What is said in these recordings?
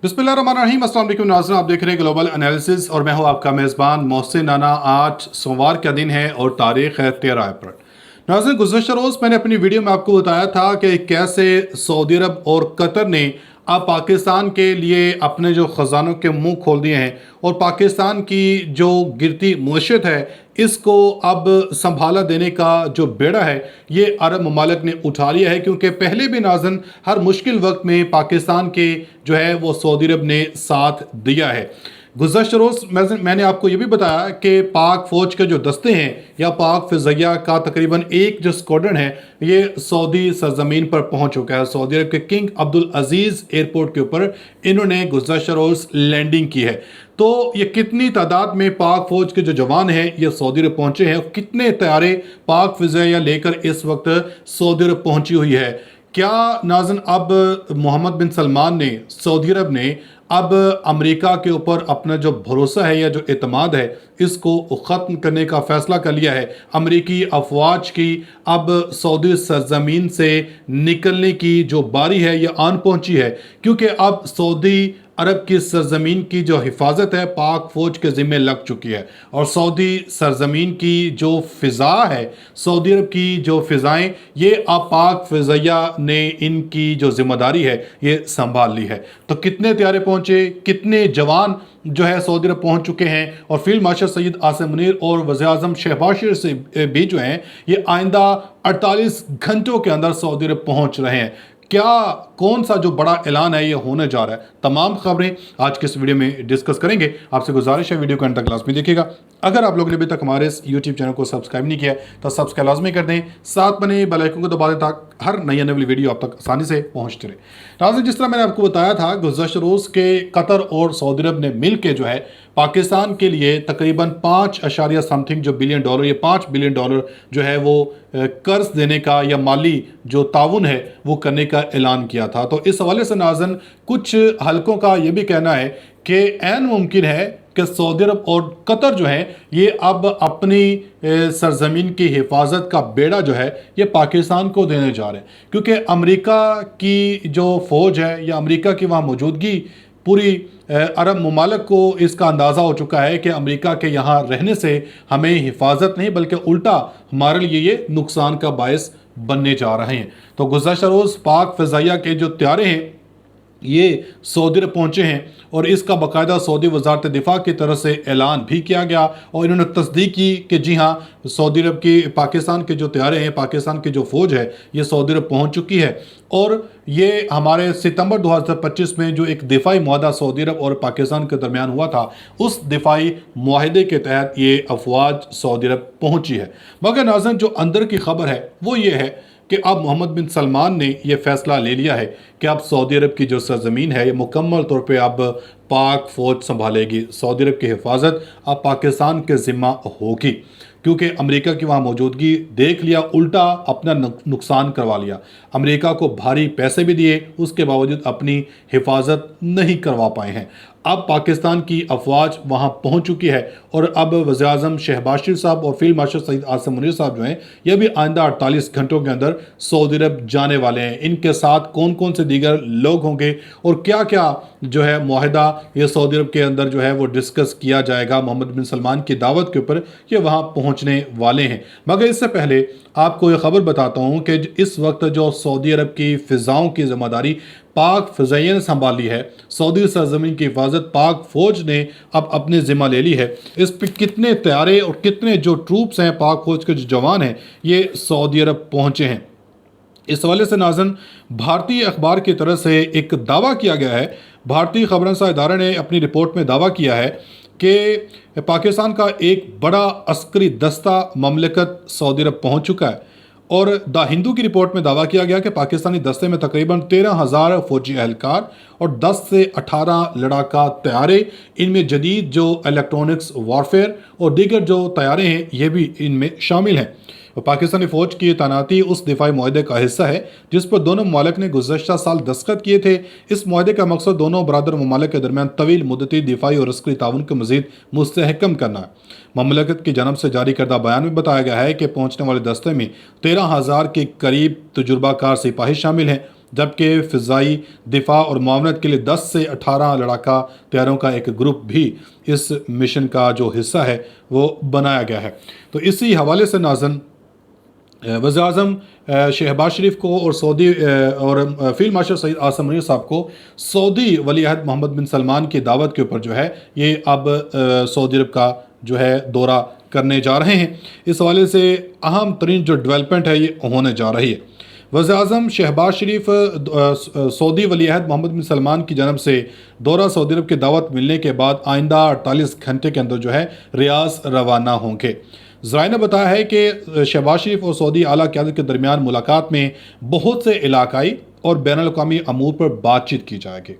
बिस्मिल्लाहिर्रहमानिर्रहीम। अस्सलाम वालेकुम नाज़रीन, आप देख रहे हैं ग्लोबल एनालिसिस और मैं हूं आपका मेज़बान मोहसिन नाना। आज सोमवार का दिन है और तारीख है 13 अप्रैल। नाज़रीन, गुज़श्ता रोज़ मैंने अपनी वीडियो में आपको बताया था कि कैसे सऊदी अरब और कतर ने अब पाकिस्तान के लिए अपने जो ख़जानों के मुंह खोल दिए हैं और पाकिस्तान की जो गिरती मईशत है इसको अब संभाला देने का जो बेड़ा है ये अरब ममालिक ने उठा लिया है, क्योंकि पहले भी नाज़न हर मुश्किल वक्त में पाकिस्तान के जो है वो सऊदी अरब ने साथ दिया है। गुज़श्ता रोज़ मैंने आपको ये भी बताया कि पाक फ़ौज के जो दस्ते हैं या पाक फ़िज़ाइया का तकरीबन एक जो स्क्वाड्रन है ये सऊदी सरजमीन पर पहुंच चुका है। सऊदी अरब के किंग अब्दुल अजीज़ एयरपोर्ट के ऊपर इन्होंने गुज़श्ता रोज़ लैंडिंग की है। तो ये कितनी तादाद में पाक फ़ौज के जो जवान हैं ये सऊदी अरब पहुंचे हैं और कितने तैयारे पाक फ़िज़ाइया लेकर इस वक्त सऊदी अरब पहुंची हुई है। क्या नाज़न अब मोहम्मद बिन सलमान ने, सऊदी अरब ने अब अमेरिका के ऊपर अपना जो भरोसा है या जो एतमाद है इसको ख़त्म करने का फ़ैसला कर लिया है। अमेरिकी अफवाज की अब सऊदी सरजमीन से निकलने की जो बारी है ये आन पहुंची है, क्योंकि अब सऊदी अरब की सरजमीन की जो हिफाजत है पाक फ़ौज के ज़िम्मे लग चुकी है और सऊदी सरजमीन की जो फ़िज़ा है, सऊदी अरब की जो फ़िज़ाएँ, ये अब पाक फ़िज़ाइया ने इनकी जो ज़िम्मेदारी है ये संभाल ली है। तो कितने तैयारे पहुँचे, कितने जवान जो है सऊदी अरब पहुँच चुके हैं और फील्ड मार्शल सैयद आसिम मुनीर और वज़ीर-ए-आज़म शहबाज शरीफ से भी जो हैं ये आइंदा 48 घंटों के अंदर सऊदी अरब पहुँच रहे हैं। क्या कौन सा जो बड़ा ऐलान है ये होने जा रहा है, तमाम खबरें आज के इस वीडियो में डिस्कस करेंगे। आपसे गुजारिश है वीडियो को अंत तक लाजमी देखिएगा। अगर आप लोगों ने अभी तक हमारे इस यूट्यूब चैनल को सब्सक्राइब नहीं किया तो सब्सक्राइब लाजमी कर दें, साथ बने बेल आइकन को दबा दें ताकि हर नई आने वाली वीडियो आप तक आसानी से पहुंचते रहे। नाज़रीन, जिस तरह मैंने आपको बताया था गुज़श्ता रोज़ के कतर और सऊदी अरब ने मिल के जो है पाकिस्तान के लिए तकरीबन 5 समथिंग जो बिलियन डॉलर, ये 5 बिलियन डॉलर जो है वो कर्ज देने का या माली जो ताउन है वो करने का ऐलान किया था। तो इस हवाले से नाज़न कुछ हलकों का ये भी कहना है कि ऐन मुमकिन है कि सऊदी अरब और कतर जो है ये अब अपनी सरजमीन की हिफाजत का बेड़ा जो है ये पाकिस्तान को देने जा रहे हैं, क्योंकि अमेरिका की जो फ़ौज है या अमेरिका की वहाँ मौजूदगी पूरी अरब ममालिक को इसका अंदाज़ा हो चुका है कि अमेरिका के यहाँ रहने से हमें हिफाजत नहीं बल्कि उल्टा हमारे लिए ये नुकसान का बायस बनने जा रहे हैं। तो गुज़श्ता रोज़ पाक फ़िज़ाइया के जो तैयारे हैं ये सऊदी अरब पहुँचे हैं और इसका बाकायदा सऊदी वज़ारत दिफ़ा की तरफ से ऐलान भी किया गया और इन्होंने तस्दीक की कि जी हाँ, सऊदी अरब की पाकिस्तान के जो तैयारे हैं, पाकिस्तान की जो फ़ौज है ये सऊदी अरब पहुँच चुकी है और ये हमारे सितंबर 2025 में जो एक दिफाई मुआहदा सऊदी अरब और पाकिस्तान के दरमियान हुआ था उस दिफाई मुआहदे के तहत ये अफवाज सऊदी अरब पहुँची है। मगर नाज़रीन, जो अंदर की खबर है वो ये है कि अब मोहम्मद बिन सलमान ने यह फ़ैसला ले लिया है कि अब सऊदी अरब की जो सरजमीन है ये मुकम्मल तौर पे अब पाक फ़ौज संभालेगी। सऊदी अरब की हिफाजत अब पाकिस्तान के ज़िम्मा होगी, क्योंकि अमेरिका की वहाँ मौजूदगी देख लिया, उल्टा अपना नुकसान करवा लिया। अमेरिका को भारी पैसे भी दिए, उसके बावजूद अपनी हिफाजत नहीं करवा पाए हैं। अब पाकिस्तान की अफवाज वहाँ पहुँच चुकी है और अब वज़ीर-ए-आज़म शहबाज शरीफ साहब और फील्ड मार्शल सैयद आसिम मुनीर साहब जो हैं ये भी आइंदा 48 घंटों के अंदर सऊदी अरब जाने वाले हैं। इनके साथ कौन कौन से दीगर लोग होंगे और क्या क्या जो है मुआहदा ये सऊदी अरब के अंदर जो है वो डिस्कस किया जाएगा मोहम्मद बिन सलमान की दावत के ऊपर, ये वहाँ पहुँचने वाले हैं। मगर इससे पहले आपको ये खबर बताता हूँ कि इस वक्त जो सऊदी अरब की फ़िज़ाओं की ज़िम्मेदारी पाक फ़िज़ाइया ने संभाली है, सऊदी सरजमीन की हिफाजत पाक फ़ौज ने अब अपने ज़िम्मा ले ली है। इस पर कितने तैयारे और कितने जो ट्रूप्स हैं, पाक फ़ौज के जो जवान हैं ये सऊदी अरब पहुँचे हैं। इस हवाले से नाज़न भारतीय अखबार की तरफ से एक दावा किया गया है। भारतीय खबरसां इदारे ने अपनी रिपोर्ट में दावा किया है कि पाकिस्तान का एक बड़ा अस्करी दस्ता ममलिकत सऊदी अरब पहुँच चुका है और द हिंदू की रिपोर्ट में दावा किया गया कि पाकिस्तानी दस्ते में तकरीबन 13,000 फौजी एहलकार और 10 से 18 लड़ाका तैयारे, इनमें जदीद जो इलेक्ट्रॉनिक्स वारफेयर और दीगर जो तैयारे हैं ये भी इनमें शामिल हैं। पाकिस्तानी फ़ौज की तैनाती उस दिफाई मुआहदे का हिस्सा है जिस पर दोनों ममालिक ने गुज़श्ता साल दस्तखत किए थे। इस मुआहदे का मकसद दोनों बरादर ममालिक के दरमियान तवील मुद्दती दिफाई और अस्करी ताउन को मज़ीद मुस्तहकम करना है। ममलकत की जानब से जारी करदा बयान में बताया गया है कि पहुँचने वाले दस्ते में 13,000 के करीब तजुर्बाकार सिपाही शामिल हैं جبکہ فضائی دفاع اور معاونت کے لیے 10 سے 18 لڑاکا طیاروں کا ایک گروپ بھی اس مشن کا جو حصہ ہے وہ بنایا گیا ہے۔ تو اسی حوالے سے ناظرین وزیر اعظم شہباز شریف کو اور سعودی اور فیلڈ مارشل سعید عاصم منیر صاحب کو سعودی ولی عہد محمد بن سلمان کی دعوت کے اوپر جو ہے یہ اب سعودی عرب کا جو ہے دورہ کرنے جا رہے ہیں۔ اس حوالے سے اہم ترین جو ڈیولپمنٹ ہے یہ ہونے جا رہی ہے۔ وزیر اعظم شہباز شریف سعودی ولی عہد محمد بن سلمان کی جانب سے دورہ سعودی عرب کی دعوت ملنے کے بعد آئندہ 48 گھنٹے کے اندر جو ہے ریاض روانہ ہوں گے۔ ذرائع نے بتایا ہے کہ شہباز شریف اور سعودی اعلیٰ قیادت کے درمیان ملاقات میں بہت سے علاقائی اور بین الاقوامی امور پر بات چیت کی جائے گی،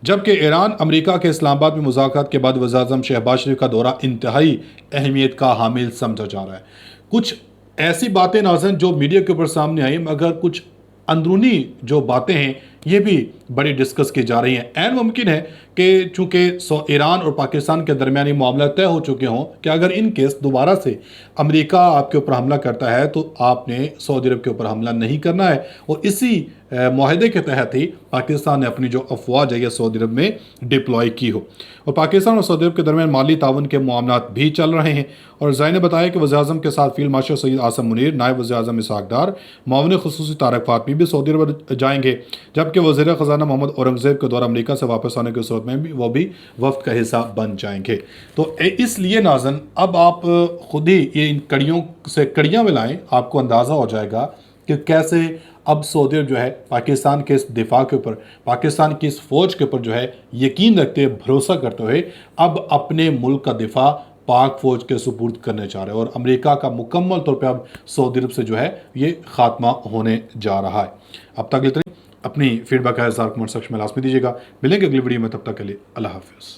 جبکہ ایران امریکہ کے اسلام آباد میں مذاکرات کے بعد وزیر اعظم شہباز شریف کا دورہ انتہائی اہمیت کا حامل سمجھا جا رہا ہے۔ کچھ ایسی باتیں ناظرین جو میڈیا کے اوپر سامنے آئی، مگر کچھ اندرونی جو باتیں ہیں یہ بھی بڑی ڈسکس کی جا رہی ہیں۔ عین ممکن ہے کہ چونکہ ایران اور پاکستان کے درمیان یہ معاملہ طے ہو چکے ہوں کہ اگر ان کیس دوبارہ سے امریکہ آپ کے اوپر حملہ کرتا ہے تو آپ نے سعودی عرب کے اوپر حملہ نہیں کرنا ہے، اور اسی معاہدے کے تحت ہی پاکستان نے اپنی جو افواج ہے یہ سعودی عرب میں ڈپلوائے کی ہو، اور پاکستان اور سعودی عرب کے درمیان مالی تعاون کے معاملات بھی چل رہے ہیں۔ اور ذرائع نے بتایا کہ وزیر اعظم کے ساتھ فیلڈ مارشل سعید عاصم منیر، نائب وزیر اعظم اسحاق ڈار، معاون خصوصی طارق فاطمی بھی سعودی عرب جائیں گے، جبکہ وزیر خزانہ محمد اورنگزیب کے دورہ امریکہ سے واپس آنے کی صورت میں بھی وہ بھی وفد کا حصہ بن جائیں گے۔ تو اس لیے ناظرین اب آپ خود ہی یہ ان کڑیوں سے کڑیاں ملائیں، آپ کو اندازہ ہو جائے گا کہ کیسے اب سعودی عرب جو ہے پاکستان کے اس دفاع کے اوپر، پاکستان کی اس فوج کے اوپر جو ہے یقین رکھتے ہوئے، بھروسہ کرتے ہوئے اب اپنے ملک کا دفاع پاک فوج کے سپرد کرنے جا رہے ہیں، اور امریکہ کا مکمل طور پہ اب سعودی عرب سے جو ہے یہ خاتمہ ہونے جا رہا ہے۔ اب تک اتنے، اپنی فیڈ بیک کا اظہار کمنٹ سیکشن میں لازمی دیجیے گا۔ ملیں گے اگلی ویڈیو میں، تب تک کے لیے اللہ حافظ۔